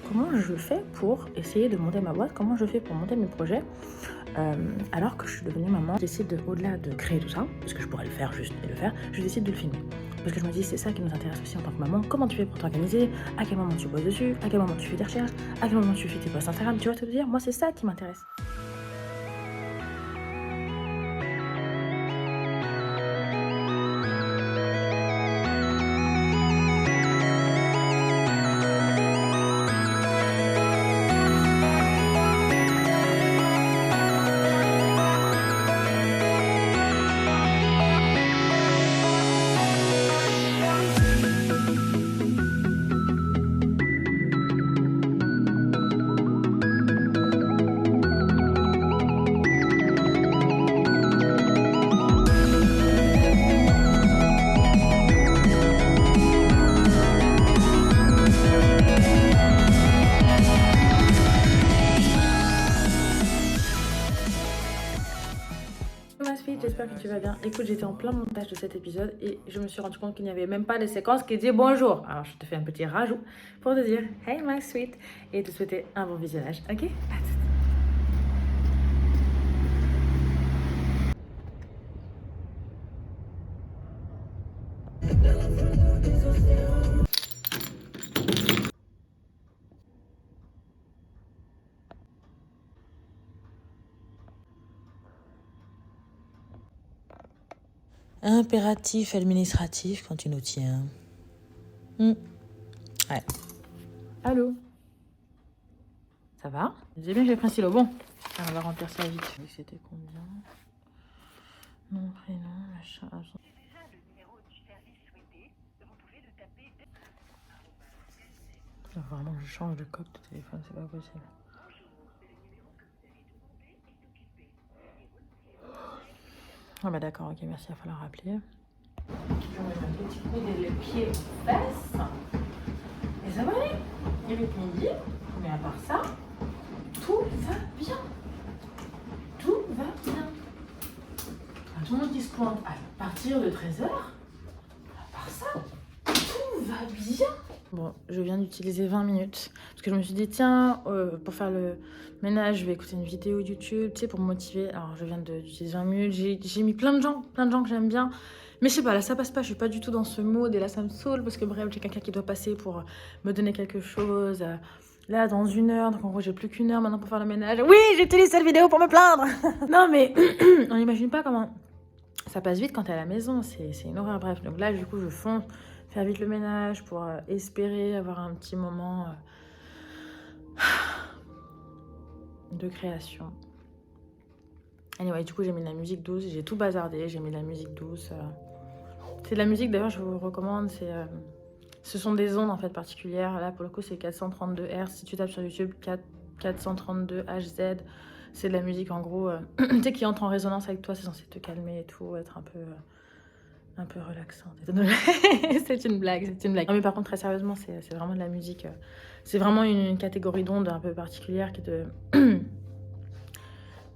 comment je fais pour essayer de monter ma boîte, comment je fais pour monter mes projets alors que je suis devenue maman. Je décide au-delà de créer tout ça, parce que je pourrais le faire juste et le faire, je décide de le filmer. Parce que je me dis c'est ça qui nous intéresse aussi en tant que maman, comment tu fais pour t'organiser, à quel moment tu bosses dessus, à quel moment tu fais tes recherches, à quel moment tu fais tes posts Instagram, tu vois ce que je veux dire? Moi c'est ça qui m'intéresse. J'espère que tu vas bien. Écoute, j'étais en plein montage de cet épisode et je me suis rendu compte qu'il n'y avait même pas de séquence qui disait bonjour. Alors je te fais un petit rajout pour te dire hey my sweet et te souhaiter un bon visionnage. Ok? À tout. Impératif administratif quand tu nous tiens. Ouais. Allô? Ça va? J'ai bien que j'ai pris un stylo. Bon, alors, on va remplir ça vite. C'était combien? Mon prénom, machin. Il faut vraiment que je change de coque de téléphone, c'est pas possible. Ah bah d'accord, ok, merci, il va falloir rappeler. Je vais mettre un petit coup de pied aux fesses. Et ça va aller. Il répondit, mais à part ça, tout va bien. Tout va bien. Tout le monde qui se pointe à partir de 13h, à part ça, tout va bien. Bon, je viens d'utiliser 20 minutes parce que je me suis dit, tiens, pour faire le ménage, je vais écouter une vidéo YouTube, tu sais, pour me motiver. Alors, je viens d'utiliser 20 minutes. J'ai mis plein de gens que j'aime bien. Mais je sais pas, là, ça passe pas. Je suis pas du tout dans ce mode et là, ça me saoule parce que bref, j'ai quelqu'un qui doit passer pour me donner quelque chose. Là, dans 1 heure, donc en gros, j'ai plus qu'1 heure maintenant pour faire le ménage. Oui, j'utilise cette vidéo pour me plaindre. Non, mais on n'imagine pas comment ça passe vite quand t'es à la maison. C'est une horreur. Bref, donc là, du coup, je fonce faire vite le ménage pour espérer avoir un petit moment de création. Anyway, du coup, j'ai mis de la musique douce. J'ai tout bazardé. J'ai mis de la musique douce. C'est de la musique, d'ailleurs, je vous recommande. Ce sont des ondes, en fait, particulières. Là, pour le coup, c'est 432 Hz. Si tu tapes sur YouTube, 432 Hz. C'est de la musique, en gros, tu sais, qui entre en résonance avec toi. C'est censé te calmer et tout, être un peu relaxante. C'est une blague, c'est une blague. Non mais par contre, très sérieusement, c'est vraiment de la musique. C'est vraiment une catégorie d'ondes un peu particulière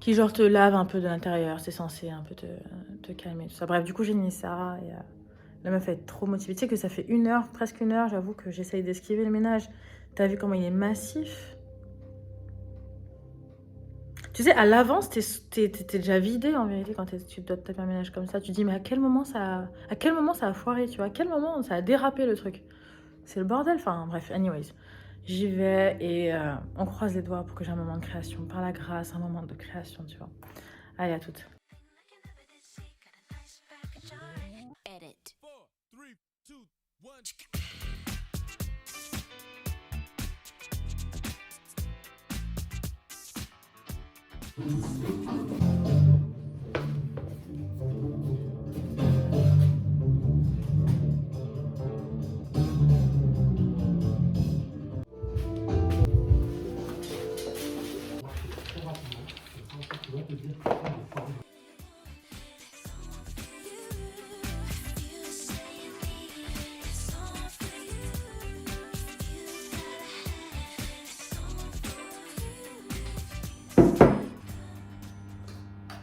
qui genre te lave un peu de l'intérieur. C'est censé un peu te calmer, tout ça. Bref, du coup, j'ai mis ça et la meuf est trop motivée. Tu sais que ça fait 1 heure, presque 1 heure, j'avoue que j'essaye d'esquiver le ménage. T'as vu comment il est massif? Tu sais, à l'avance, t'es déjà vidé en vérité quand tu dois te taper un ménage comme ça. Tu te dis, mais à quel moment ça a foiré, tu vois? À quel moment ça a dérapé le truc? C'est le bordel. Enfin, bref, anyways. J'y vais et on croise les doigts pour que j'ai un moment de création. Par la grâce, un moment de création, tu vois. Allez, à toutes.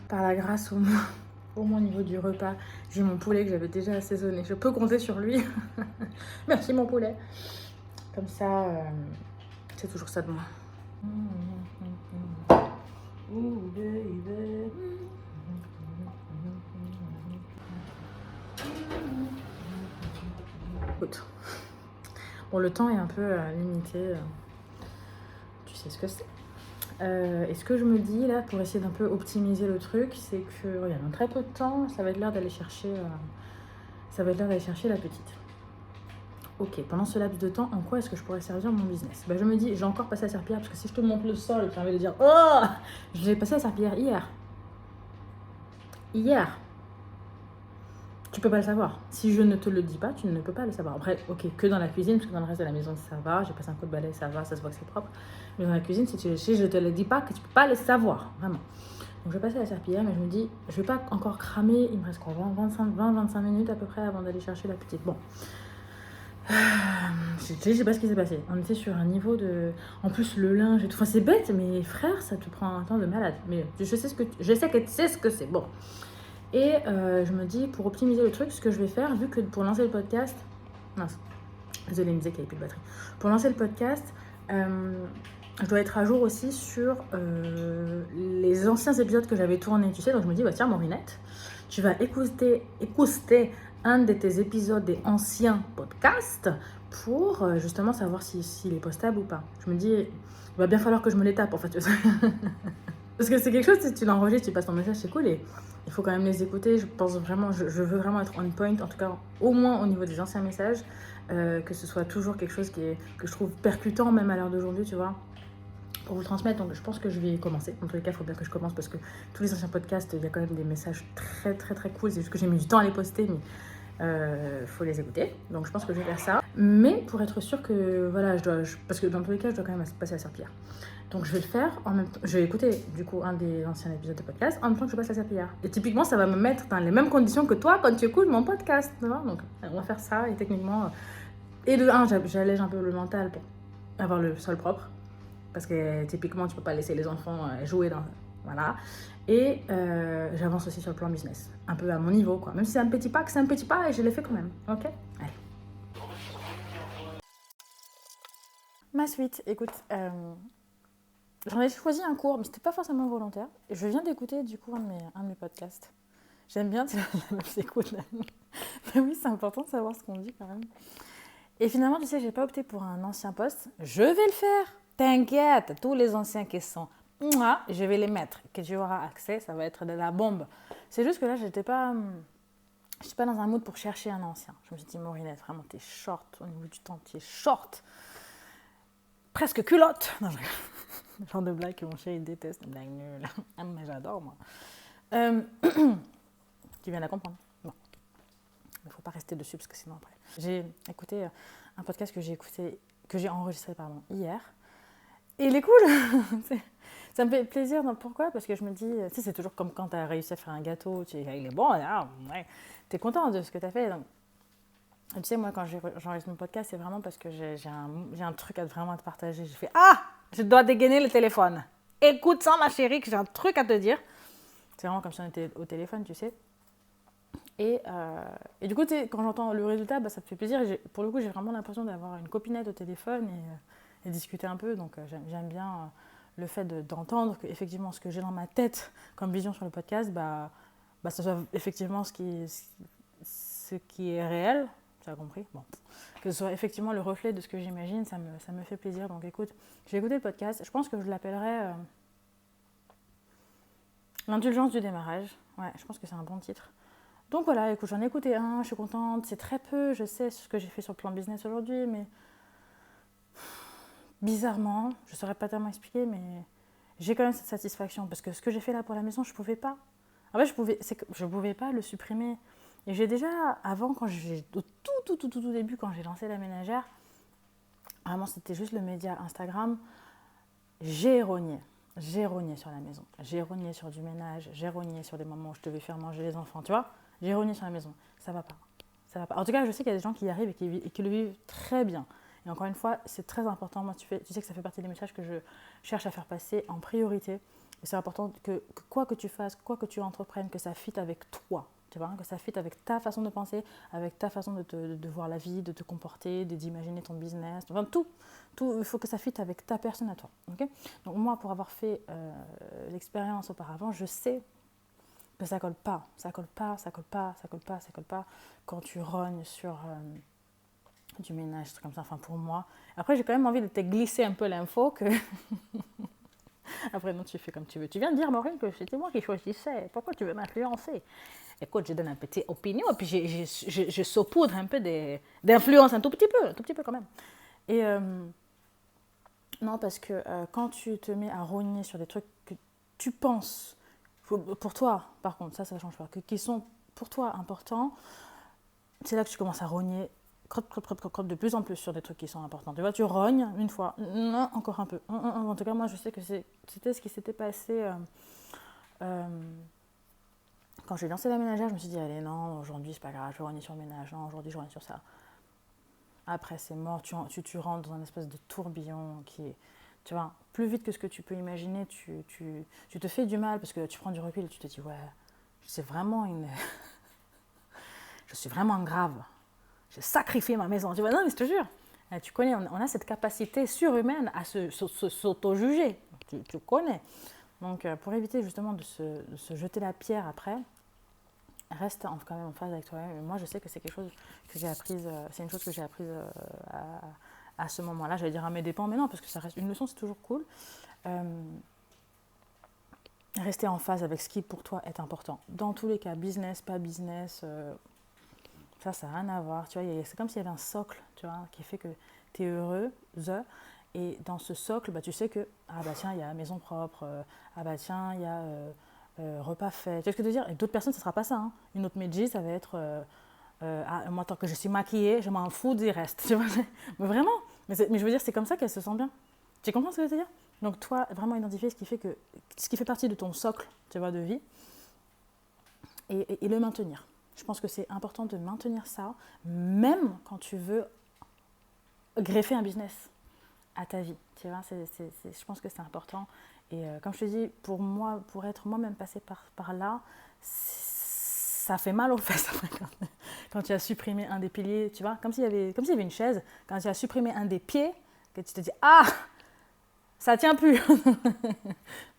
Par la grâce, au moins au niveau du repas, j'ai mon poulet que j'avais déjà assaisonné. Je peux compter sur lui. Merci mon poulet. Comme ça, C'est toujours ça de moi. Ooh, baby. Écoute. Bon, le temps est un peu limité. Tu sais ce que c'est. Et ce que je me dis là pour essayer d'un peu optimiser le truc, c'est que regarde, dans très peu de temps, ça va être l'heure d'aller chercher la petite. Ok, pendant ce laps de temps, en quoi est-ce que je pourrais servir mon business? Je me dis, j'ai encore passé la serpillière parce que si je te montre le sol, j'ai envie de dire oh, j'ai passé la serpillière hier. Hier. Tu peux pas le savoir. Si je ne te le dis pas, tu ne peux pas le savoir. Après, ok, que dans la cuisine, parce que dans le reste de la maison, ça va. J'ai passé un coup de balai, ça va, ça se voit que c'est propre. Mais dans la cuisine, si je te le dis pas, que tu peux pas le savoir, vraiment. Donc, je vais passer la serpillière, mais je me dis, je vais pas encore cramer. Il me reste quoi, 20-25 minutes à peu près avant d'aller chercher la petite. Bon. Je sais pas ce qui s'est passé. On était sur un niveau de... En plus, le linge et tout. Enfin, c'est bête, mais frère, ça te prend un temps de malade. Mais je sais que tu sais ce que c'est. Bon. Et je me dis, pour optimiser le truc, ce que je vais faire, vu que pour lancer le podcast... Mince, désolée, il me disait qu'il n'y avait plus de batterie. Pour lancer le podcast, je dois être à jour aussi sur les anciens épisodes que j'avais tournés, tu sais. Donc je me dis, tiens, Maurinette, tu vas écouter un de tes épisodes des anciens podcasts pour justement savoir s'il est postable ou pas. Je me dis, il va bien falloir que je me les tape, en fait. Parce que c'est quelque chose, si tu l'enregistres, tu passes ton message, c'est cool, et il faut quand même les écouter. Je pense vraiment, je veux vraiment être on point, en tout cas au moins au niveau des anciens messages, que ce soit toujours quelque chose que je trouve percutant, même à l'heure d'aujourd'hui, tu vois, pour vous transmettre. Donc je pense que je vais commencer. En tous les cas, il faut bien que je commence parce que tous les anciens podcasts, il y a quand même des messages très très très cool. C'est juste que j'ai mis du temps à les poster, mais faut les écouter. Donc je pense que je vais faire ça. Mais pour être sûr que, voilà, parce que dans tous les cas, je dois quand même passer à la serpillière. Donc je vais le faire en même temps. Je vais écouter du coup un des anciens épisodes de podcast en même temps que je passe la serpillière. Et typiquement, ça va me mettre dans les mêmes conditions que toi quand tu écoutes mon podcast. Tu vois. Donc on va faire ça, et techniquement... Et de un, j'allège un peu le mental pour avoir le sol propre. Parce que typiquement, tu peux pas laisser les enfants jouer dans... Voilà. Et j'avance aussi sur le plan business. Un peu à mon niveau, quoi. Même si c'est un petit pas et je l'ai fait quand même. Ok? Allez. Ma suite, écoute... J'en ai choisi un cours, mais c'était pas forcément volontaire. Et je viens d'écouter du coup un de mes podcasts. J'aime bien, tu sais, la meuf s'écoute. Mais oui, c'est important de savoir ce qu'on dit quand même. Et finalement, tu sais, j'ai pas opté pour un ancien poste. Je vais le faire. T'inquiète, tous les anciens qui sont, je vais les mettre. Que tu auras accès, ça va être de la bombe. C'est juste que là, j'étais pas dans un mood pour chercher un ancien. Je me suis dit, Maurinette, vraiment, t'es short au niveau du temps, t'es short. Presque culotte. Non, le genre de blague que mon chéri déteste, une blague nulle. Mais j'adore, moi. Tu viens de la comprendre? Non. Il ne faut pas rester dessus parce que sinon après. J'ai écouté un podcast que j'ai enregistré hier. Et il est cool. Ça me fait plaisir. Pourquoi? Parce que je me dis, tu sais, c'est toujours comme quand tu as réussi à faire un gâteau, il est bon, ouais, tu es content de ce que tu as fait. Donc, tu sais, moi, quand j'enregistre mon podcast, c'est vraiment parce que j'ai un truc à vraiment te partager. J'ai fait, je dois dégainer le téléphone. Écoute ça, ma chérie, que j'ai un truc à te dire. C'est vraiment comme si on était au téléphone, tu sais. Et du coup, quand j'entends le résultat, ça me fait plaisir. Et pour le coup, j'ai vraiment l'impression d'avoir une copinette au téléphone et discuter un peu. Donc, j'aime bien le fait d'entendre effectivement ce que j'ai dans ma tête comme vision sur le podcast, ça soit effectivement ce qui est réel. Tu as compris? Bon. Que ce soit effectivement le reflet de ce que j'imagine, ça me fait plaisir. Donc écoute, j'ai écouté le podcast. Je pense que je l'appellerais l'indulgence du démarrage. Ouais, je pense que c'est un bon titre. Donc voilà, écoute, j'en ai écouté un, je suis contente. C'est très peu, je sais ce que j'ai fait sur le plan business aujourd'hui, mais bizarrement, je ne saurais pas tellement expliquer, mais j'ai quand même cette satisfaction. Parce que ce que j'ai fait là pour la maison, je ne pouvais pas. En fait, je pouvais pas le supprimer. Et j'ai déjà, avant, au tout début, quand j'ai lancé la ménagère, vraiment c'était juste le média Instagram, j'ai rogné sur la maison, j'ai rogné sur du ménage, j'ai rogné sur des moments où je devais faire manger les enfants, tu vois, j'ai rogné sur la maison, ça va pas. En tout cas, je sais qu'il y a des gens qui y arrivent et qui le vivent très bien. Et encore une fois, c'est très important, moi tu sais que ça fait partie des messages que je cherche à faire passer en priorité. Et c'est important que quoi que tu fasses, quoi que tu entreprennes, que ça fitte avec toi. Tu vois, que ça fit avec ta façon de penser, avec ta façon de voir la vie, de te comporter, d'imaginer ton business, enfin tout. Tout, il faut que ça fitte avec ta personne à toi. Okay, donc moi, pour avoir fait l'expérience auparavant, je sais que ça colle pas. Ça colle pas quand tu rognes sur du ménage, truc comme ça. Enfin, pour moi. Après, j'ai quand même envie de te glisser un peu l'info que... Après, non, tu fais comme tu veux. Tu viens de dire, Maureen, que c'était moi qui choisissais. Pourquoi tu veux m'influencer? Écoute, je donne un petit opinion, et puis je saupoudre un peu d'influence, un tout petit peu quand même. Et non, parce que quand tu te mets à rogner sur des trucs que tu penses, pour toi, par contre, ça change pas, qui sont pour toi importants, c'est là que tu commences à rogner de plus en plus sur des trucs qui sont importants. Tu vois, tu rognes une fois, non, encore un peu. En tout cas, moi, je sais que c'était ce qui s'était passé quand j'ai lancé la ménagère. Je me suis dit, allez, non, aujourd'hui, c'est pas grave, je vais rogner sur le ménage. Non, aujourd'hui, je rogne sur ça. Après, c'est mort. Tu rentres dans un espèce de tourbillon qui est, tu vois, plus vite que ce que tu peux imaginer. Tu te fais du mal parce que tu prends du recul et tu te dis, ouais, c'est vraiment je suis vraiment grave. J'ai sacrifié ma maison. Tu vois, non, mais je te jure. Tu connais, on a cette capacité surhumaine à s'auto-juger. Tu connais. Donc, pour éviter justement de se jeter la pierre après, reste quand même en phase avec toi-même. Et moi, je sais que c'est quelque chose que j'ai apprise. C'est une chose que j'ai apprise à ce moment-là. J'allais dire à mes dépens, mais non, parce que ça reste une leçon, c'est toujours cool. Rester en phase avec ce qui pour toi est important. Dans tous les cas, business, pas business. Ça n'a rien à voir, tu vois, c'est comme s'il y avait un socle, tu vois, qui fait que tu es heureuse, et dans ce socle, bah, tu sais que, ah bah tiens, il y a maison propre, ah bah tiens, il y a repas fait, tu vois ce que je veux dire, et d'autres personnes, ça ne sera pas ça, hein. Une autre Meiji, ça va être, moi, tant que je suis maquillée, je m'en fous du reste, tu vois, mais vraiment, mais je veux dire, c'est comme ça qu'elle se sent bien, tu comprends ce que je veux dire? Donc toi, vraiment identifier ce qui fait partie de ton socle, tu vois, de vie, et le maintenir. Je pense que c'est important de maintenir ça, même quand tu veux greffer un business à ta vie. Tu vois, je pense que c'est important. Et comme je te dis, pour moi, pour être moi-même passée par là, ça fait mal aux fesses après quand tu as supprimé un des piliers, tu vois, comme s'il y avait une chaise, quand tu as supprimé un des pieds, que tu te dis, ah, ça tient plus.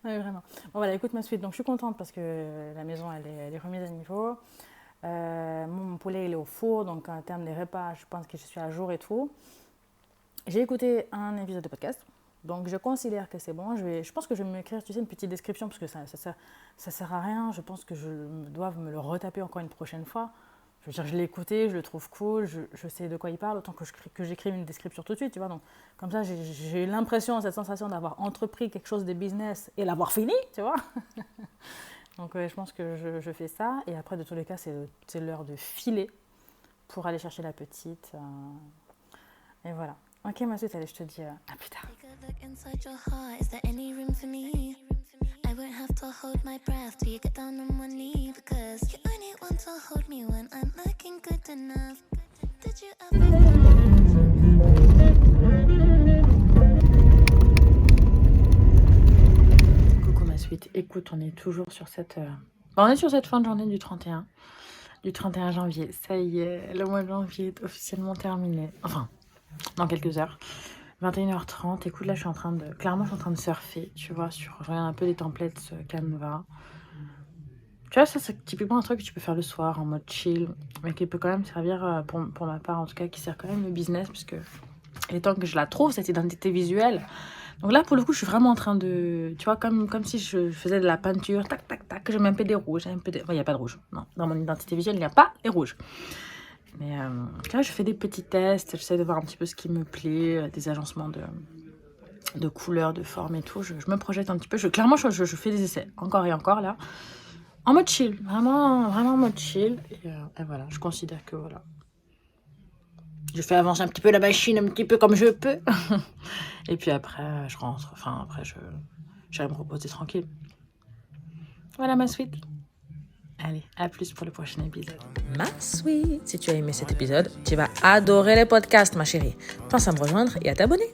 Ouais, vraiment. Bon voilà, écoute ma suite. Donc je suis contente parce que la maison, elle est remise à niveau. Mon poulet il est au four, donc en termes des repas, je pense que je suis à jour et tout. J'ai écouté un épisode de podcast, donc je considère que c'est bon. Je pense que je vais m'écrire, tu sais, une petite description parce que ça sert à rien. Je pense que je dois me le retaper encore une prochaine fois. Je veux dire, je l'ai écouté, je le trouve cool, je sais de quoi il parle, autant que j'écrive une description tout de suite, tu vois. Donc comme ça, j'ai l'impression, cette sensation d'avoir entrepris quelque chose de business et l'avoir fini, tu vois. Donc je pense que je fais ça. Et après, de tous les cas, c'est l'heure de filer pour aller chercher la petite. Et voilà. Ok, ma suite, allez, je te dis à plus tard. Coucou ma suite. Écoute, on est toujours sur cette... on est sur cette fin de journée du 31 janvier. Ça y est, le mois de janvier est officiellement terminé. Enfin, dans quelques heures. 21h30. Écoute, là, je suis en train de surfer, tu vois, je regarde un peu les templates Canva. Tu vois, ça, c'est typiquement un truc que tu peux faire le soir, en mode chill, mais qui peut quand même servir, pour ma part en tout cas, qui sert quand même le business, puisque il est temps que je la trouve, cette identité visuelle. Donc là, pour le coup, je suis vraiment en train de... Tu vois, comme si je faisais de la peinture, tac, tac, tac, je mets un peu des rouges, il n'y a pas de rouge, non. Dans mon identité visuelle, il n'y a pas les rouges. Mais tu vois, je fais des petits tests, j'essaie de voir un petit peu ce qui me plaît, des agencements de couleurs, de formes et tout. Je me projette un petit peu. Clairement, je fais des essais, encore et encore, là. En mode chill, vraiment, vraiment en mode chill. Et voilà, je considère que voilà. Je fais avancer un petit peu la machine, un petit peu comme je peux. Et puis après, je rentre. Enfin, après, j'irai me reposer tranquille. Voilà ma suite. Allez, à plus pour le prochain épisode. Ma sweet, si tu as aimé cet épisode, tu vas adorer les podcasts, ma chérie. Pense à me rejoindre et à t'abonner.